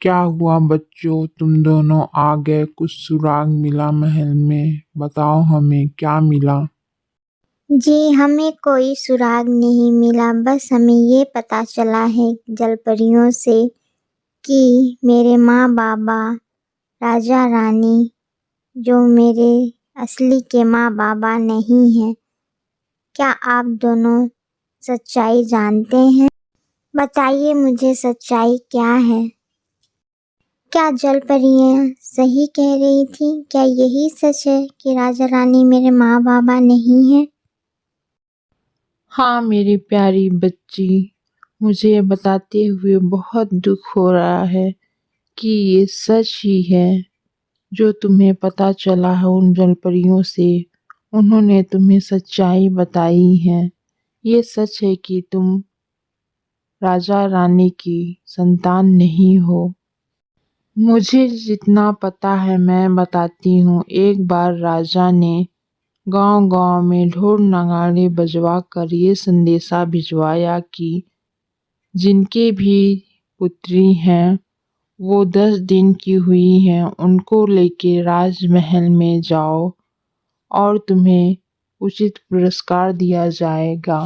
क्या हुआ बच्चों, तुम दोनों आ गए? कुछ सुराग मिला महल में? बताओ हमें क्या मिला। जी हमें कोई सुराग नहीं मिला, बस हमें ये पता चला है जलपरियों से कि मेरे माँ बाबा राजा रानी जो मेरे असली के माँ बाबा नहीं हैं। क्या आप दोनों सच्चाई जानते हैं? बताइए मुझे सच्चाई क्या है। क्या जलपरियाँ सही कह रही थी? क्या यही सच है कि राजा रानी मेरे माँ बाबा नहीं हैं? हाँ मेरी प्यारी बच्ची, मुझे ये बताते हुए बहुत दुख हो रहा है कि ये सच ही है जो तुम्हें पता चला है उन जलपरियों से। उन्होंने तुम्हें सच्चाई बताई है। ये सच है कि तुम राजा रानी की संतान नहीं हो। मुझे जितना पता है मैं बताती हूँ। एक बार राजा ने गांव-गांव में ढोल नगाड़े बजवा कर ये संदेशा भिजवाया कि जिनके भी पुत्री हैं वो 10 दिन की हुई हैं, उनको लेके राजमहल में जाओ और तुम्हें उचित पुरस्कार दिया जाएगा।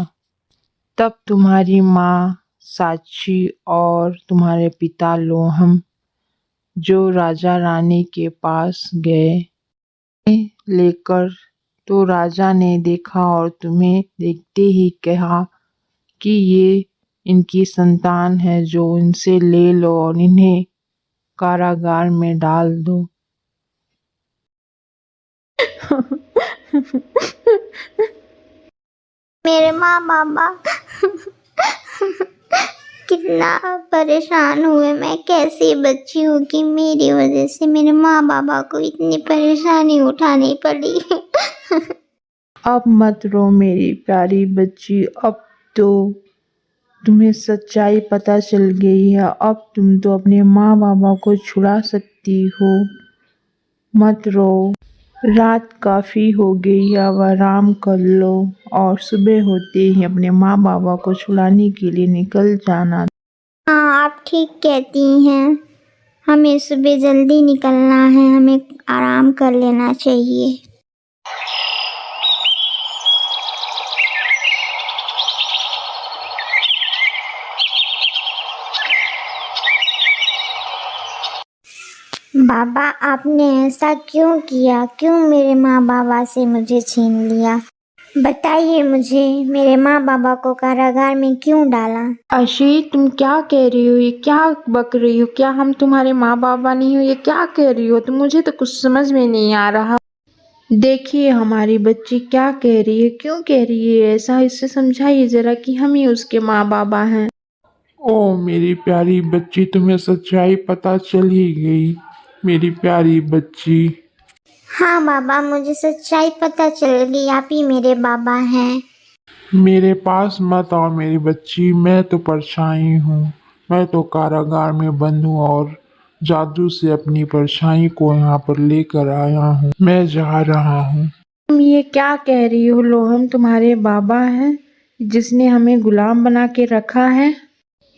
तब तुम्हारी माँ साक्षी और तुम्हारे पिता लोहम जो राजा रानी के पास गए लेकर, तो राजा ने देखा और तुम्हें देखते ही कहा कि ये इनकी संतान है, जो इनसे ले लो और इन्हें कारागार में डाल दो। मेरे माँ बाबा कितना परेशान हुए। मैं कैसी बच्ची हूँ कि मेरी वजह से मेरे माँ बाबा को इतनी परेशानी उठानी पड़ी। अब मत रो मेरी प्यारी बच्ची, अब तो तुम्हें सच्चाई पता चल गई है। अब तुम तो अपने माँ बाबा को छुड़ा सकती हो। मत रो, रात काफ़ी हो गई है, अब आराम कर लो और सुबह होते ही अपने माँ बाबा को छुड़ाने के लिए निकल जाना। हाँ आप ठीक कहती हैं, हमें सुबह जल्दी निकलना है, हमें आराम कर लेना चाहिए। बाबा आपने ऐसा क्यों किया? क्यों मेरे माँ बाबा से मुझे छीन लिया? बताइए मुझे, मेरे माँ बाबा को कारागार में क्यों डाला? अशी तुम क्या कह रही हो? ये क्या बक रही हो? क्या हम तुम्हारे माँ बाबा नहीं हो? ये क्या कह रही हो? तो मुझे तो कुछ समझ में नहीं आ रहा। देखिए हमारी बच्ची क्या कह रही है, क्यों कह रही है ऐसा, इससे समझाइए जरा कि हम ही उसके माँ बाबा हैं। ओ मेरी प्यारी बच्ची, तुम्हें सच्चाई पता चल ही गई मेरी प्यारी बच्ची। हाँ बाबा मुझे सच्चाई पता चल गई, आप ही मेरे बाबा हैं। मेरे पास मत आओ मेरी बच्ची, मैं तो परछाई हूँ। मैं तो कारागार में बंद हूँ और जादू से अपनी परछाई को यहाँ पर लेकर आया हूँ। मैं जा रहा हूँ। तुम ये क्या कह रही हो? लोहम तुम्हारे बाबा हैं जिसने हमें गुलाम बना के रखा है?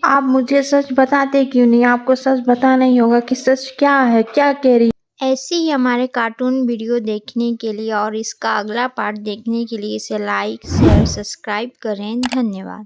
आप मुझे सच बताते क्यों नहीं? आपको सच बताना ही होगा कि सच क्या है, क्या कह रही। ऐसे ही हमारे कार्टून वीडियो देखने के लिए और इसका अगला पार्ट देखने के लिए इसे लाइक शेयर सब्सक्राइब करें। धन्यवाद।